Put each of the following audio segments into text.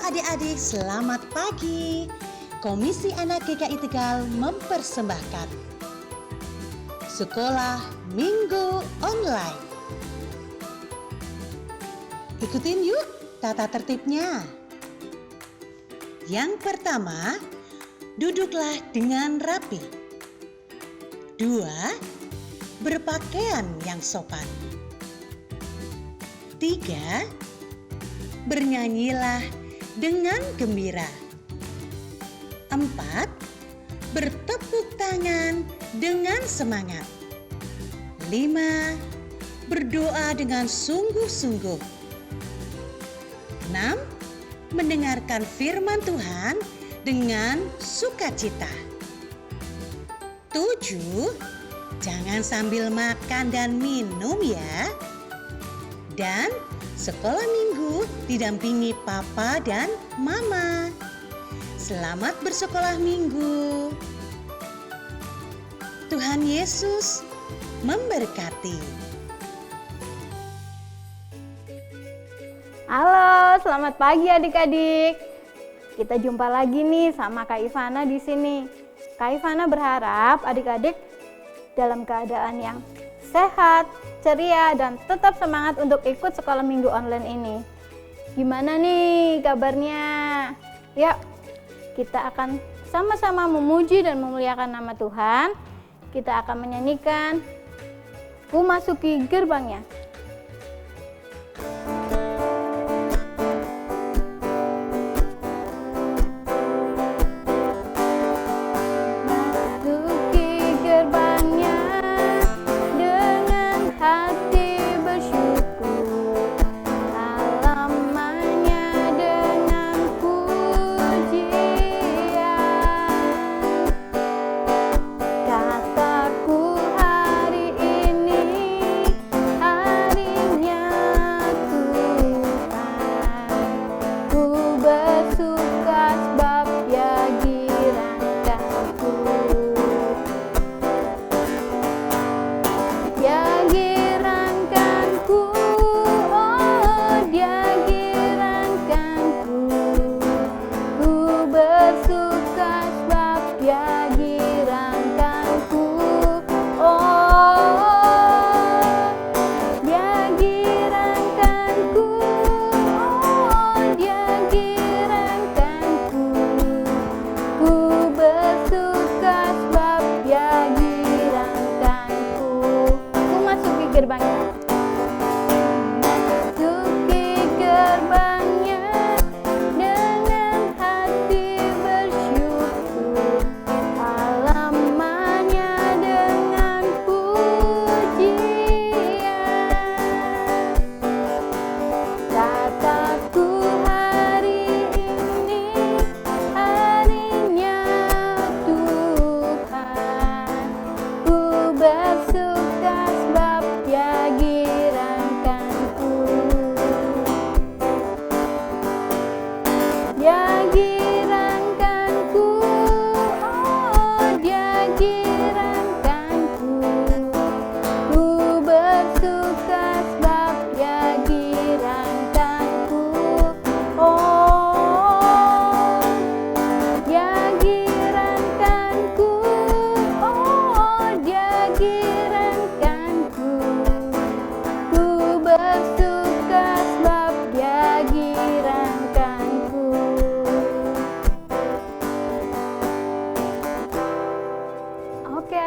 adik-adik, selamat pagi. Komisi Anak GKI Tegal mempersembahkan Sekolah Minggu Online. Ikutin yuk tata tertibnya. Yang pertama, duduklah dengan rapi. 2. Berpakaian yang sopan. 3. Bernyanyilah dengan gembira. 4. Bertepuk tangan dengan semangat. 5. Berdoa dengan sungguh-sungguh. 6. Mendengarkan firman Tuhan dengan sukacita. 7. Jangan sambil makan dan minum ya. Dan sekolah minggu didampingi papa dan mama. Selamat bersekolah minggu. Tuhan Yesus memberkati. Halo, selamat pagi adik-adik. Kita jumpa lagi nih sama Kak Ivana di sini. Kak Ivana berharap adik-adik dalam keadaan yang sehat, ceria, dan tetap semangat untuk ikut sekolah minggu online ini. Gimana nih kabarnya? Yuk, kita akan sama-sama memuji dan memuliakan nama Tuhan. Kita akan menyanyikan Ku Masuki Gerbangnya.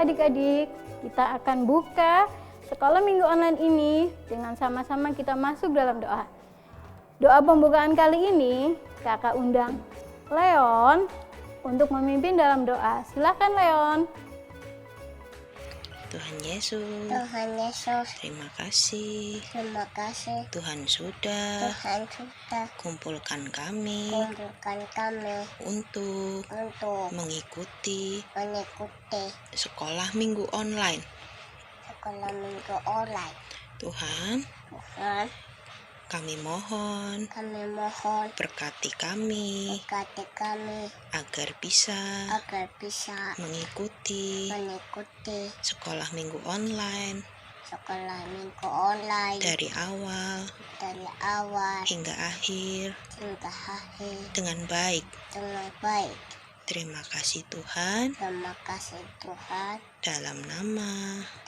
Adik-adik, kita akan buka sekolah minggu online ini dengan sama-sama kita masuk dalam doa. Doa pembukaan kali ini kakak undang Leon untuk memimpin dalam doa. Silakan Leon. Tuhan Yesus, terima kasih Tuhan sudah kumpulkan kami untuk mengikuti sekolah minggu online. Tuhan, kami mohon berkati kami agar bisa mengikuti sekolah minggu online sekolah minggu online dari awal hingga akhir dengan baik. Terima kasih Tuhan.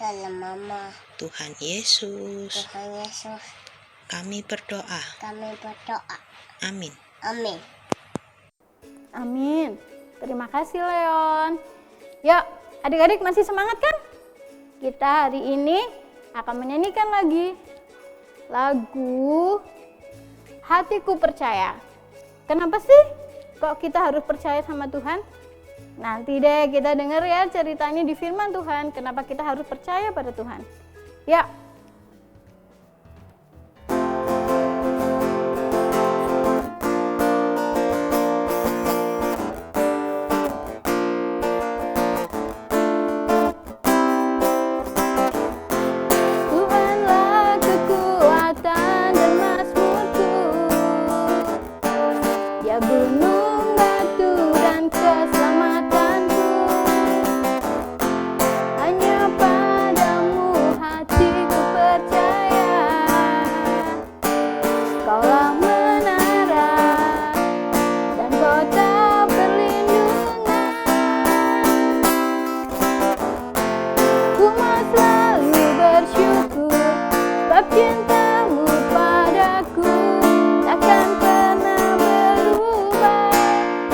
Dalam nama Tuhan Yesus kami berdoa. Amin. Amin. Terima kasih Leon. Yuk, adik-adik masih semangat kan? Kita hari ini akan menyanyikan lagi lagu Hatiku Percaya. Kenapa sih kok kita harus percaya sama Tuhan? Nanti deh kita dengar ya ceritanya di firman Tuhan. Kenapa kita harus percaya pada Tuhan? Ya. Tuhanlah kekuatan dan mazmurku, ya gunung batu dan keselamatanku. Hanya padamu hatiku percaya, Kaulah menara dan kota perlindungan. Ku mau selalu bersyukur sebab cintamu padaku takkan pernah berubah.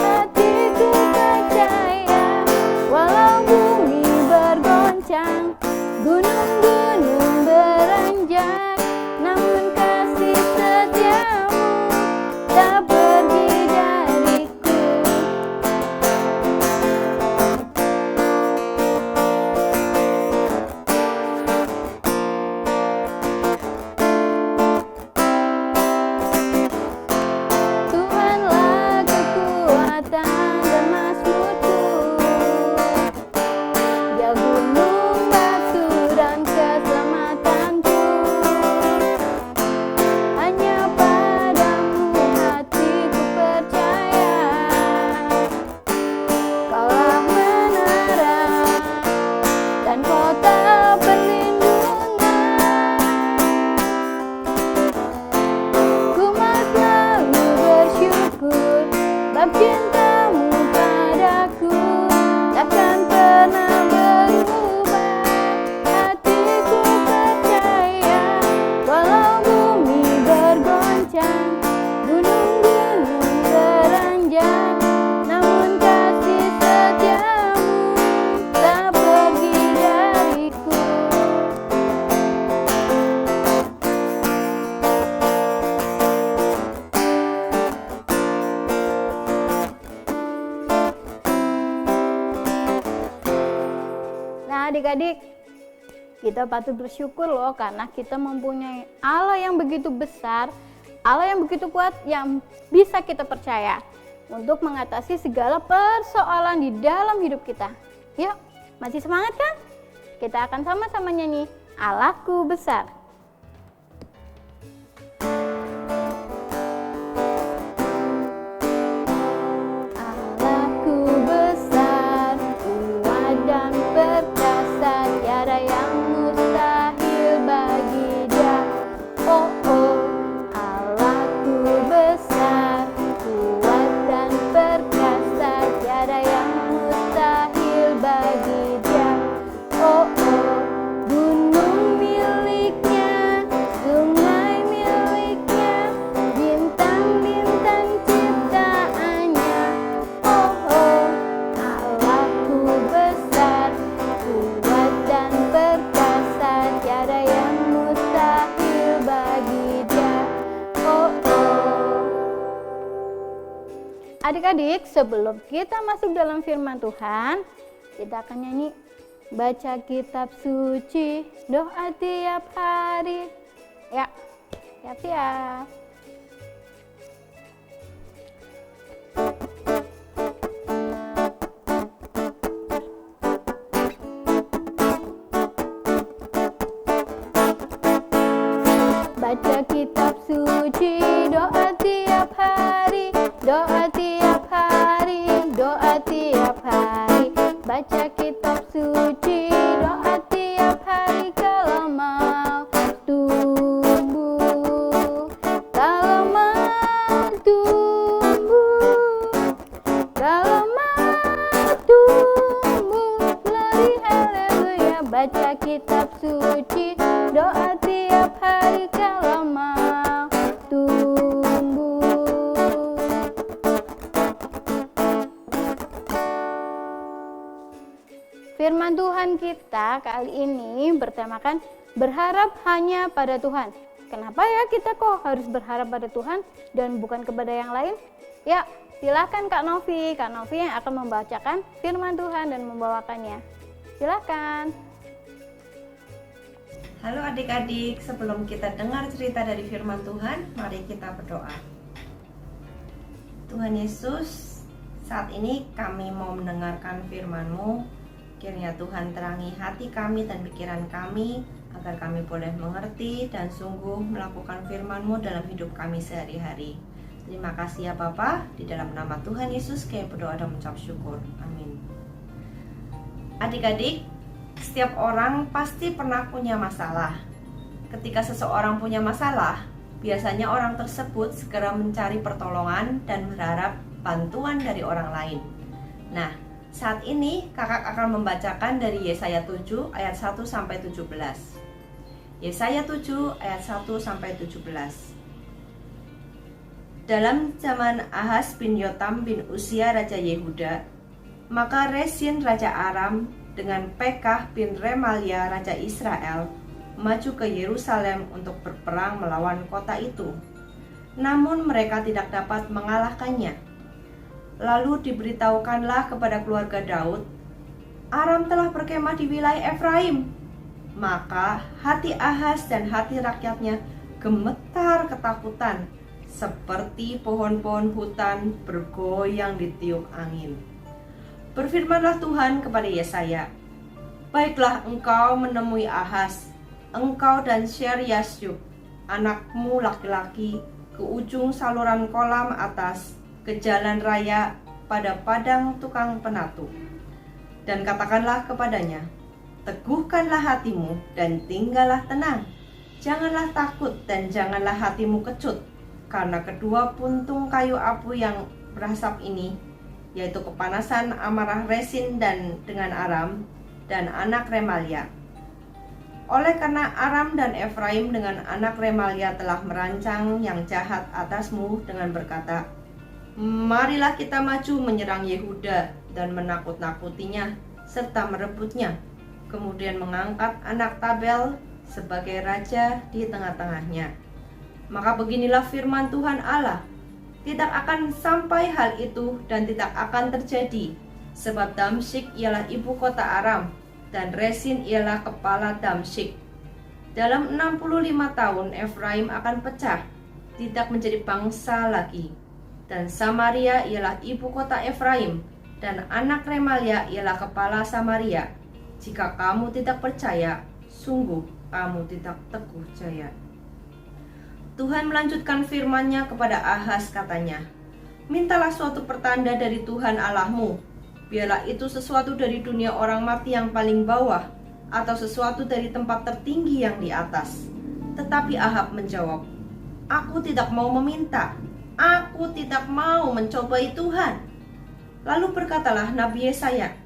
Hatiku percaya walau bumi bergoncang, gunung-gunung beranjak, namun kasih setiamu tak pergi dariku. Tuhanlah kekuatan dan mazmurku, ya gunung batu dan keselamatanku. Hanya padamu hatiku percaya, Kaulah menara dan kota perlindungan. Ku mau selalu bersyukur sebab cintamu padaku takkan pernah berubah. Hatiku percaya walau bumi bergoncang, gunung-gunung beranjak, namun kasih setiamu tak pergi dariku. Nah adik-adik, kita patut bersyukur loh karena kita mempunyai Allah yang begitu besar, Allah yang begitu kuat yang bisa kita percaya untuk mengatasi segala persoalan di dalam hidup kita. Yuk, masih semangat kan? Kita akan sama-sama nyanyi Allahku Besar. Allahku besar, kuat dan perkasa, tiada yang mustahil bagi Dia. Oh oh, Allahku besar, kuat dan perkasa, tiada yang mustahil bagi Dia. Oh oh, gunung miliknya, sungai miliknya, bintang-bintang ciptaannya. Oh oh, Allahku besar, kuat dan perkasa, tiada yang mustahil bagi Dia. Oh oh. Adik-adik, sebelum kita masuk dalam firman Tuhan, kita akan nyanyi baca kitab suci, doa tiap hari. Ya, siap-siap. Baca kitab suci, doa tiap hari, doa tiap hari, doa tiap hari. Baca kitab suci, doa tiap hari, kalau mau Firman Tuhan kita kali ini bertemakan berharap hanya pada Tuhan. Kenapa ya kita kok harus berharap pada Tuhan dan bukan kepada yang lain? Ya, silakan Kak Novi yang akan membacakan firman Tuhan dan membawakannya. Silakan. Halo adik-adik, sebelum kita dengar cerita dari firman Tuhan, mari kita berdoa. Tuhan Yesus, saat ini kami mau mendengarkan firman-Mu. Kiranya Tuhan terangi hati kami dan pikiran kami, agar kami boleh mengerti dan sungguh melakukan firman-Mu dalam hidup kami sehari-hari. Terima kasih ya Bapa, di dalam nama Tuhan Yesus kami berdoa dan mengucap syukur. Amin. Adik-adik, setiap orang pasti pernah punya masalah. Ketika seseorang punya masalah, biasanya orang tersebut segera mencari pertolongan dan berharap bantuan dari orang lain. Nah, saat ini kakak akan membacakan dari Yesaya 7 ayat 1 sampai 17. Yesaya 7 ayat 1 sampai 17. Dalam zaman Ahaz bin Yotam bin Uzia Raja Yehuda, maka Resin Raja Aram dengan Pekah bin Remalia Raja Israel maju ke Yerusalem untuk berperang melawan kota itu. Namun mereka tidak dapat mengalahkannya. Lalu diberitahukanlah kepada keluarga Daud, Aram telah berkemah di wilayah Efraim. Maka hati Ahaz dan hati rakyatnya gemetar ketakutan, seperti pohon-pohon hutan bergoyang ditiup angin. Berfirmanlah Tuhan kepada Yesaya, baiklah engkau menemui Ahaz, engkau dan Syer-Yasyub, anakmu laki-laki, ke ujung saluran kolam atas, ke jalan raya pada padang tukang penatu. Dan katakanlah kepadanya, teguhkanlah hatimu dan tinggallah tenang. Janganlah takut dan janganlah hatimu kecut, karena kedua puntung kayu apu yang berasap ini, yaitu kepanasan amarah Resin dan dengan Aram dan anak Remalia. Oleh karena Aram dan Efraim dengan anak Remalia telah merancang yang jahat atasmu dengan berkata, marilah kita maju menyerang Yehuda dan menakut-nakutinya serta merebutnya, kemudian mengangkat anak Tabel sebagai raja di tengah-tengahnya. Maka beginilah firman Tuhan Allah, tidak akan sampai hal itu dan tidak akan terjadi, sebab Damsyik ialah ibu kota Aram dan Resin ialah kepala Damsyik. Dalam 65 tahun Efraim akan pecah, tidak menjadi bangsa lagi. Dan Samaria ialah ibu kota Efraim, dan anak Remalia ialah kepala Samaria. Jika kamu tidak percaya, sungguh kamu tidak teguh jaya. Tuhan melanjutkan firman-Nya kepada Ahaz, katanya, mintalah suatu pertanda dari Tuhan Allahmu, biarlah itu sesuatu dari dunia orang mati yang paling bawah, atau sesuatu dari tempat tertinggi yang di atas. Tetapi Ahab menjawab, aku tidak mau meminta, aku tidak mau mencobai Tuhan. Lalu berkatalah Nabi Yesaya,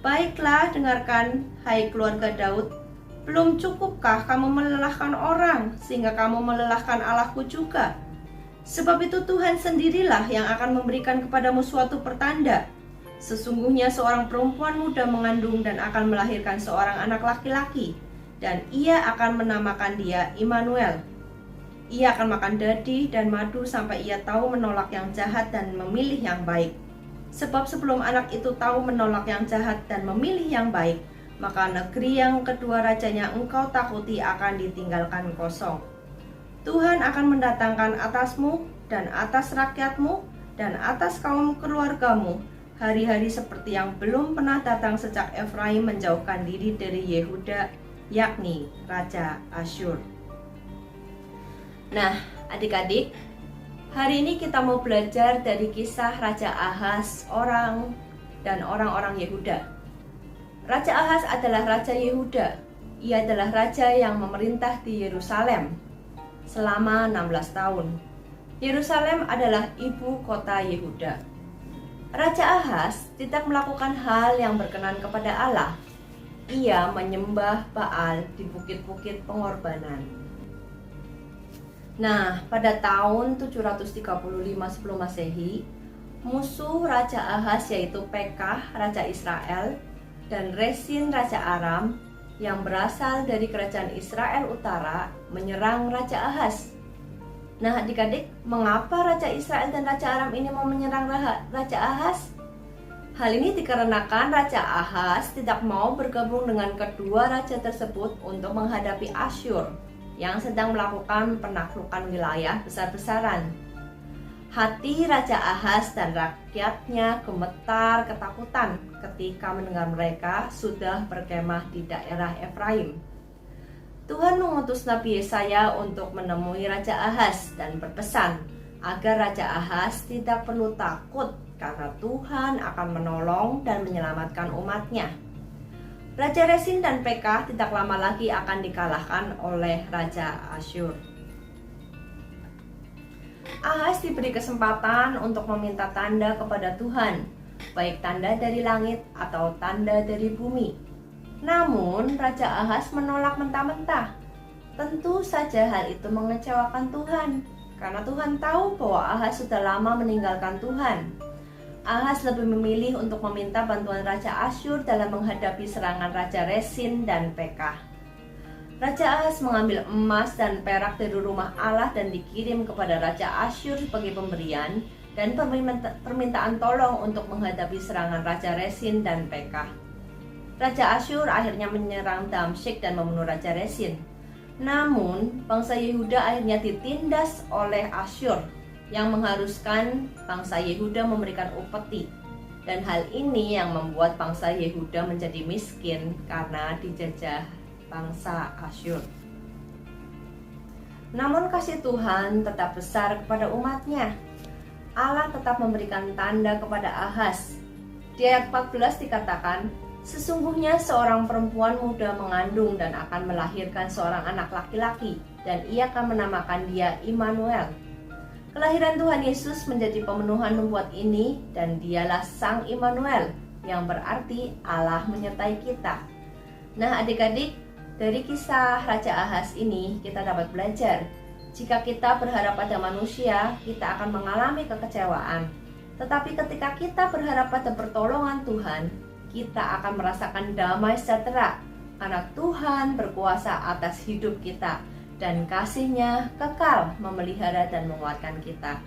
baiklah dengarkan, hai keluarga Daud, belum cukupkah kamu melelahkan orang, sehingga kamu melelahkan Allahku juga? Sebab itu Tuhan sendirilah yang akan memberikan kepadamu suatu pertanda. Sesungguhnya seorang perempuan muda mengandung dan akan melahirkan seorang anak laki-laki, dan ia akan menamakan dia Immanuel. Ia akan makan dadi dan madu sampai ia tahu menolak yang jahat dan memilih yang baik. Sebab sebelum anak itu tahu menolak yang jahat dan memilih yang baik, maka negeri yang kedua rajanya engkau takuti akan ditinggalkan kosong. Tuhan akan mendatangkan atasmu dan atas rakyatmu dan atas kaum keluargamu hari-hari seperti yang belum pernah datang sejak Efraim menjauhkan diri dari Yehuda, yakni Raja Asyur. Nah, adik-adik, hari ini kita mau belajar dari kisah Raja Ahaz dan orang-orang Yehuda. Raja Ahaz adalah Raja Yehuda. Ia adalah raja yang memerintah di Yerusalem selama 16 tahun. Yerusalem adalah ibu kota Yehuda. Raja Ahaz tidak melakukan hal yang berkenan kepada Allah. Ia menyembah Baal di bukit-bukit pengorbanan. Nah, pada tahun 735 sebelum Masehi, musuh Raja Ahaz yaitu Pekah, Raja Israel, dan Resin Raja Aram yang berasal dari kerajaan Israel Utara menyerang Raja Ahaz. Nah adik-adik, mengapa Raja Israel dan Raja Aram ini mau menyerang Raja Ahaz? Hal ini dikarenakan Raja Ahaz tidak mau bergabung dengan kedua raja tersebut untuk menghadapi Asyur yang sedang melakukan penaklukan wilayah besar-besaran. Hati Raja Ahaz dan rakyatnya gemetar ketakutan ketika mendengar mereka sudah berkemah di daerah Efraim. Tuhan mengutus Nabi Yesaya untuk menemui Raja Ahaz dan berpesan agar Raja Ahaz tidak perlu takut karena Tuhan akan menolong dan menyelamatkan umatnya. Raja Resin dan Pekah tidak lama lagi akan dikalahkan oleh Raja Asyur. Ahaz diberi kesempatan untuk meminta tanda kepada Tuhan, baik tanda dari langit atau tanda dari bumi. Namun Raja Ahaz menolak mentah-mentah. Tentu saja hal itu mengecewakan Tuhan, karena Tuhan tahu bahwa Ahaz sudah lama meninggalkan Tuhan. Ahaz lebih memilih untuk meminta bantuan Raja Asyur dalam menghadapi serangan Raja Resin dan Pekah. Raja Ahaz mengambil emas dan perak dari rumah Allah dan dikirim kepada Raja Asyur sebagai pemberian dan permintaan tolong untuk menghadapi serangan Raja Resin dan Pekah. Raja Asyur akhirnya menyerang Damsyik dan membunuh Raja Resin. Namun, bangsa Yehuda akhirnya ditindas oleh Asyur yang mengharuskan bangsa Yehuda memberikan upeti. Dan hal ini yang membuat bangsa Yehuda menjadi miskin karena dijajah bangsa Asyur. Namun kasih Tuhan tetap besar kepada umatnya. Allah tetap memberikan tanda kepada Ahaz. Di ayat 14 dikatakan, sesungguhnya seorang perempuan muda mengandung dan akan melahirkan seorang anak laki-laki, dan ia akan menamakan dia Immanuel. Kelahiran Tuhan Yesus menjadi pemenuhan nubuat ini, dan dialah Sang Immanuel, yang berarti Allah menyertai kita. Nah adik-adik, dari kisah Raja Ahaz ini kita dapat belajar, jika kita berharap pada manusia, kita akan mengalami kekecewaan. Tetapi ketika kita berharap pada pertolongan Tuhan, kita akan merasakan damai sejahtera, karena Tuhan berkuasa atas hidup kita, dan kasih-Nya kekal memelihara dan menguatkan kita.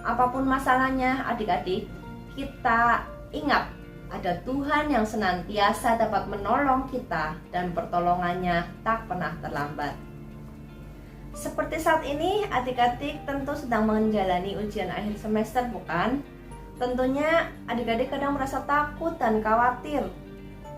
Apapun masalahnya adik-adik, kita ingat, ada Tuhan yang senantiasa dapat menolong kita dan pertolongannya tak pernah terlambat. Seperti saat ini, adik-adik tentu sedang menjalani ujian akhir semester, bukan? Tentunya adik-adik kadang merasa takut dan khawatir.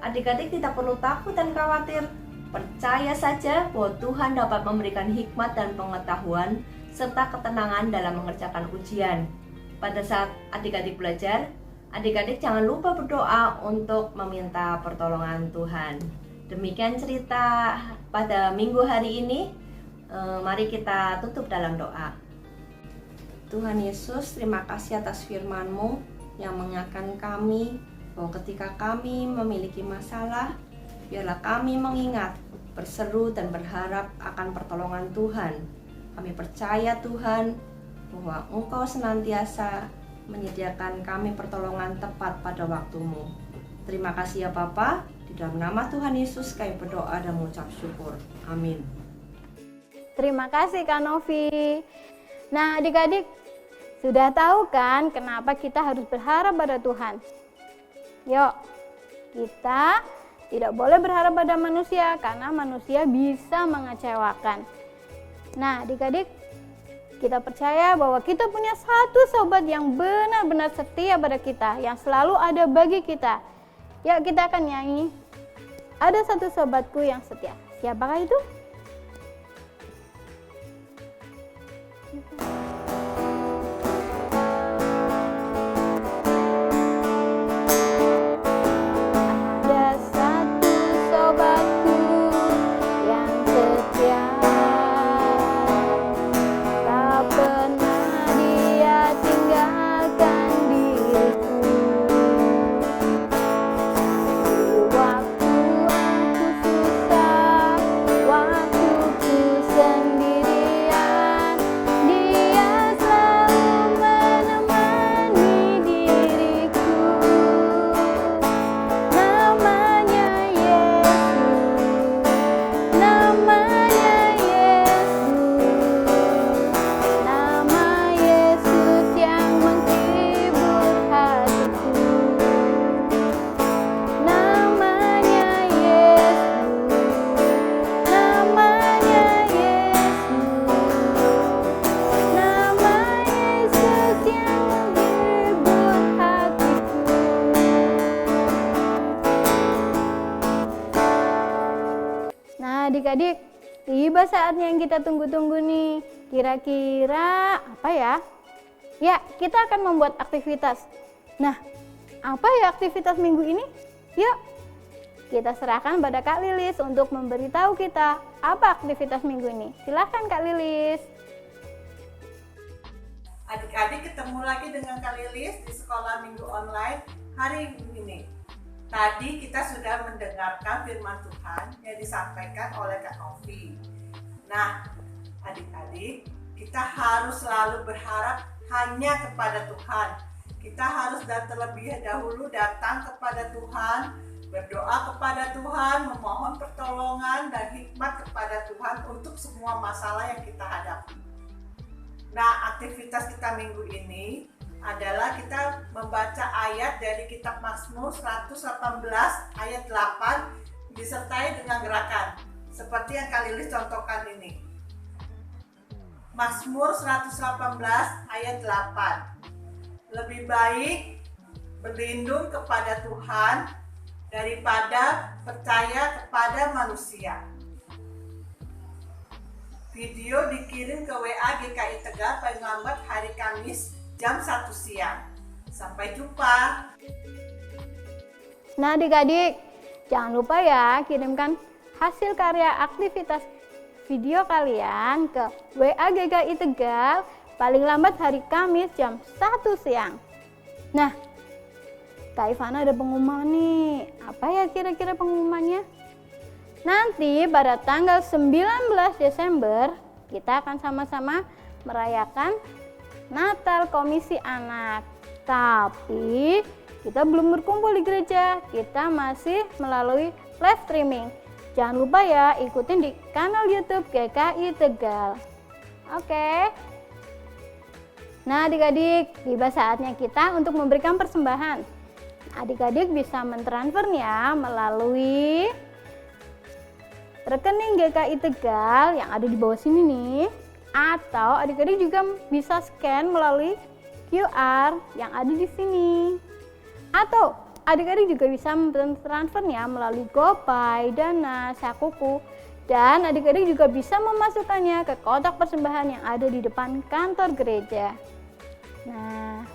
Adik-adik tidak perlu takut dan khawatir. Percaya saja bahwa Tuhan dapat memberikan hikmat dan pengetahuan serta ketenangan dalam mengerjakan ujian. Pada saat adik-adik belajar, adik-adik jangan lupa berdoa untuk meminta pertolongan Tuhan. Demikian cerita pada minggu hari ini. Mari kita tutup dalam doa. Tuhan Yesus, terima kasih atas firman-Mu yang mengingatkan kami bahwa ketika kami memiliki masalah, biarlah kami mengingat, berseru dan berharap akan pertolongan Tuhan. Kami percaya Tuhan bahwa Engkau senantiasa menyediakan kami pertolongan tepat pada waktu-Mu. Terima kasih ya Bapa, di dalam nama Tuhan Yesus kami berdoa dan mengucap syukur. Amin. Terima kasih Kak Novi. Nah adik-adik, sudah tahu kan kenapa kita harus berharap pada Tuhan? Yuk, kita tidak boleh berharap pada manusia karena manusia bisa mengecewakan. Nah adik-adik, kita percaya bahwa kita punya satu sobat yang benar-benar setia pada kita, yang selalu ada bagi kita. Yuk kita akan nyanyi, ada satu sobatku yang setia. Siapakah itu? Di adik-adik, tiba saatnya yang kita tunggu-tunggu nih. Kira-kira apa ya? Ya, kita akan membuat aktivitas. Nah, apa ya aktivitas minggu ini? Yuk, kita serahkan pada Kak Lilis untuk memberitahu kita apa aktivitas minggu ini. Silakan Kak Lilis. Adik-adik ketemu lagi dengan Kak Lilis di sekolah minggu online hari ini. Tadi kita sudah mendengarkan firman Tuhan yang disampaikan oleh Kak Novi. Nah, adik-adik, kita harus selalu berharap hanya kepada Tuhan. Kita harus terlebih dahulu datang kepada Tuhan, berdoa kepada Tuhan, memohon pertolongan dan hikmat kepada Tuhan untuk semua masalah yang kita hadapi. Nah, aktivitas kita minggu ini adalah kita membaca ayat dari kitab Mazmur 118 ayat 8 disertai dengan gerakan seperti yang Kak Lilis contohkan ini. Mazmur 118 ayat 8. Lebih baik berlindung kepada Tuhan daripada percaya kepada manusia. Video dikirim ke WA GKI Tegal paling lambat hari Kamis jam 1 siang. Sampai jumpa. Nah adik-adik, jangan lupa ya kirimkan hasil karya aktivitas video kalian ke WA GKI Tegal paling lambat hari Kamis jam 1 siang. Nah, Kak Ivana ada pengumuman nih. Apa ya kira-kira pengumumannya? Nanti pada tanggal 19 Desember kita akan sama-sama merayakan Natal Komisi Anak. Tapi kita belum berkumpul di gereja, kita masih melalui live streaming. Jangan lupa ya ikutin di kanal YouTube GKI Tegal. Oke. Nah adik-adik, tiba saatnya kita untuk memberikan persembahan. Adik-adik bisa mentransfernya melalui rekening GKI Tegal yang ada di bawah sini nih. Atau adik-adik juga bisa scan melalui QR yang ada di sini. Atau adik-adik juga bisa mentransfernya melalui GoPay, Dana, Sakuku. Dan adik-adik juga bisa memasukkannya ke kotak persembahan yang ada di depan kantor gereja. Nah,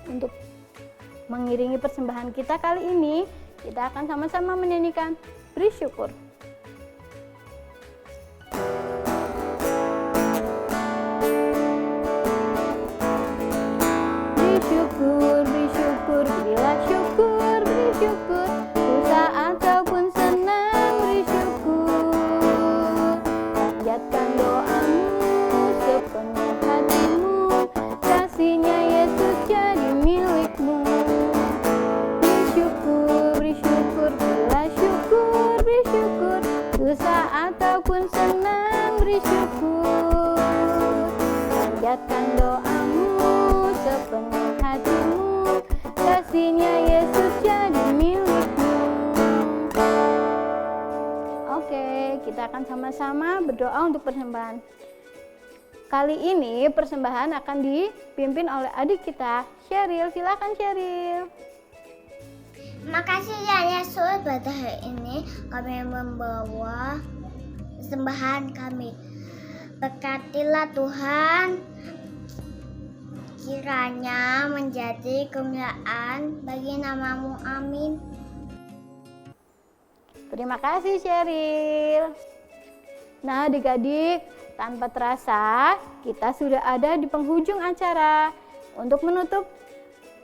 untuk mengiringi persembahan kita kali ini, kita akan sama-sama menyanyikan Beri Syukur. Beri syukur, berilah syukur, beri syukur. Susah ataupun senang, beri syukur. Panjatkan doamu sepenuh hatimu, kasihnya Yesus jadi milikmu. Beri syukur, berilah syukur, beri syukur. Susah ataupun senang, beri syukur. Panjatkan doamu sepenuh hatimu, kasihnya Yesus jadi milikmu. Oke, kita akan sama-sama berdoa untuk persembahan. Kali ini persembahan akan dipimpin oleh adik kita, Sheryl. Silakan Sheryl. Makasih ya Yesus, pada hari ini kami membawa persembahan kami. Berkatilah Tuhan, kiranya menjadi kemuliaan bagi namamu, amin. Terima kasih Sheryl. Nah adik-adik, tanpa terasa kita sudah ada di penghujung acara. Untuk menutup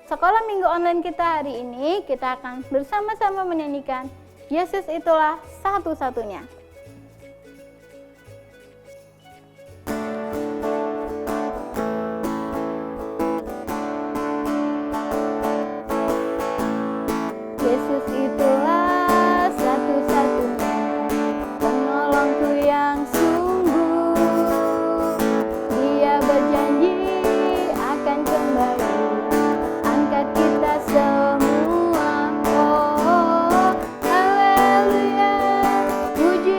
sekolah minggu online kita hari ini, kita akan bersama-sama menyanyikan Yesus itulah satu-satunya. Yesus itulah satu-satunya penolongku yang sungguh. Dia berjanji akan kembali angkat kita semua. Oh, haleluya, puji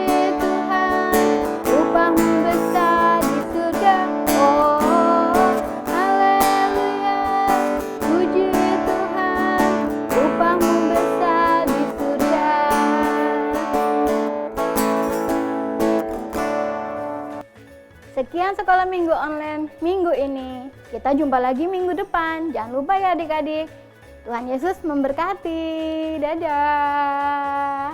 Sekian sekolah minggu online minggu ini. Kita jumpa lagi minggu depan. Jangan lupa ya adik-adik. Tuhan Yesus memberkati. Dadah.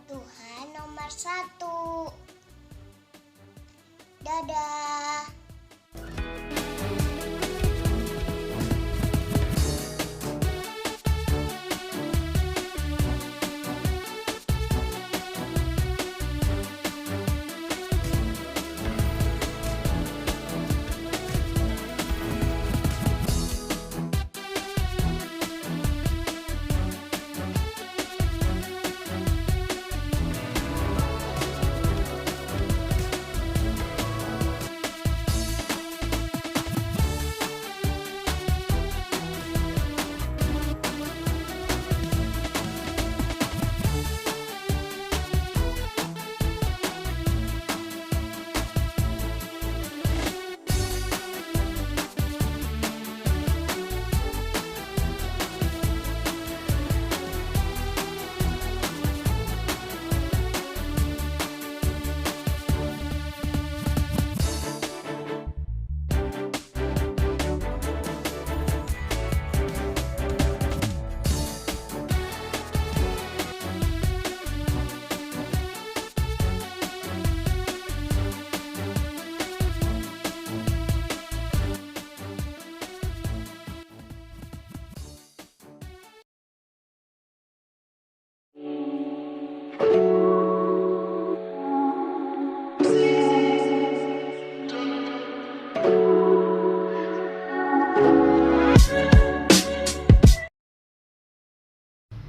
Tuhan nomor 1. Dadah.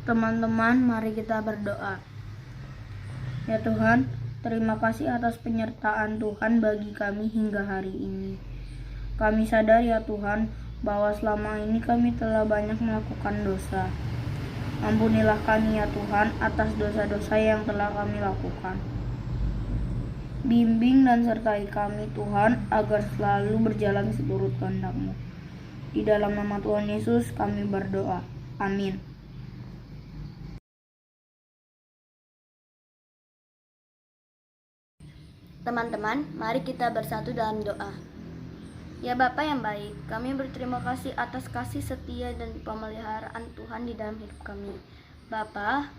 Teman-teman, mari kita berdoa. Ya Tuhan, terima kasih atas penyertaan Tuhan bagi kami hingga hari ini. Kami sadar ya Tuhan, bahwa selama ini kami telah banyak melakukan dosa. Ampunilah kami ya Tuhan atas dosa-dosa yang telah kami lakukan. Bimbing dan sertai kami Tuhan, agar selalu berjalan seturut kehendak-Mu. Di dalam nama Tuhan Yesus kami berdoa. Amin. Teman-teman, mari kita bersatu dalam doa. Ya Bapa yang baik, kami berterima kasih atas kasih setia dan pemeliharaan Tuhan di dalam hidup kami. Bapa,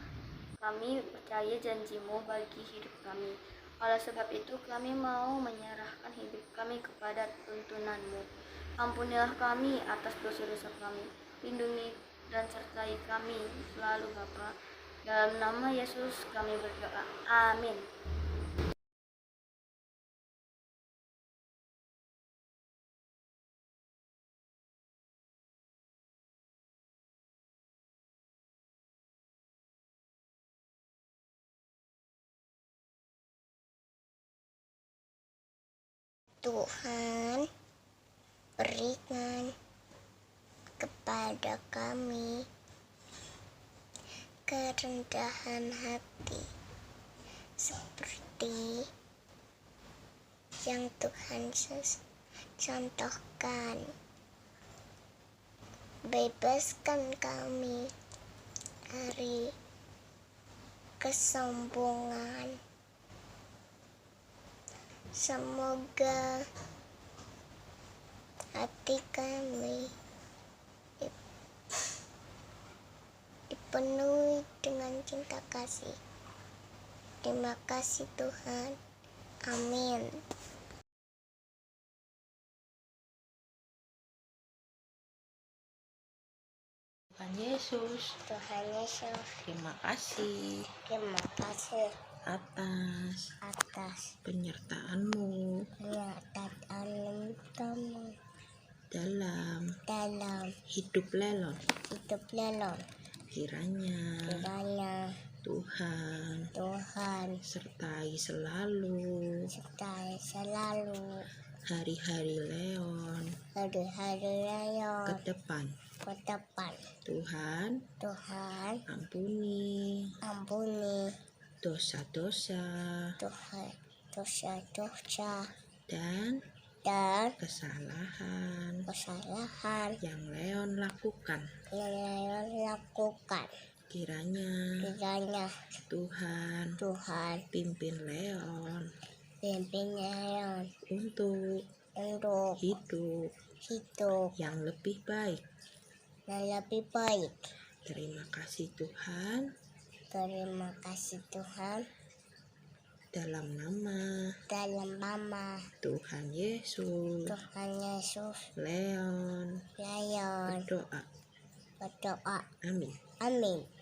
kami percaya janji-Mu bagi hidup kami. Oleh sebab itu, kami mau menyerahkan hidup kami kepada tuntunan-Mu. Ampunilah kami atas dosa-dosa kami. Lindungi dan sertai kami selalu Bapa. Dalam nama Yesus kami berdoa. Amin. Tuhan, berikan kepada kami kerendahan hati seperti yang Tuhan Yesus contohkan. Bebaskan kami dari kesombongan. Semoga hati kami dipenuhi dengan cinta kasih. Terima kasih Tuhan. Amin. Tuhan Yesus, Tuhan Yesus, terima kasih atas penyertaan-Mu penyertaan kamu dalam dalam hidup Lelon. Kiranya Tuhan sertai selalu hari-hari Leon ke depan. Tuhan ampuni dosa-dosa dan dan kesalahan kesalahan yang Leon lakukan. yang Leon lakukan. Kiranya Kiranya Tuhan pimpin Leon pimpin Leon untuk hidup yang lebih baik. lebih baik. Terima kasih Tuhan, Terima kasih Tuhan, dalam nama Tuhan Yesus. Leon Leon berdoa. berdoa. Amin. Amin.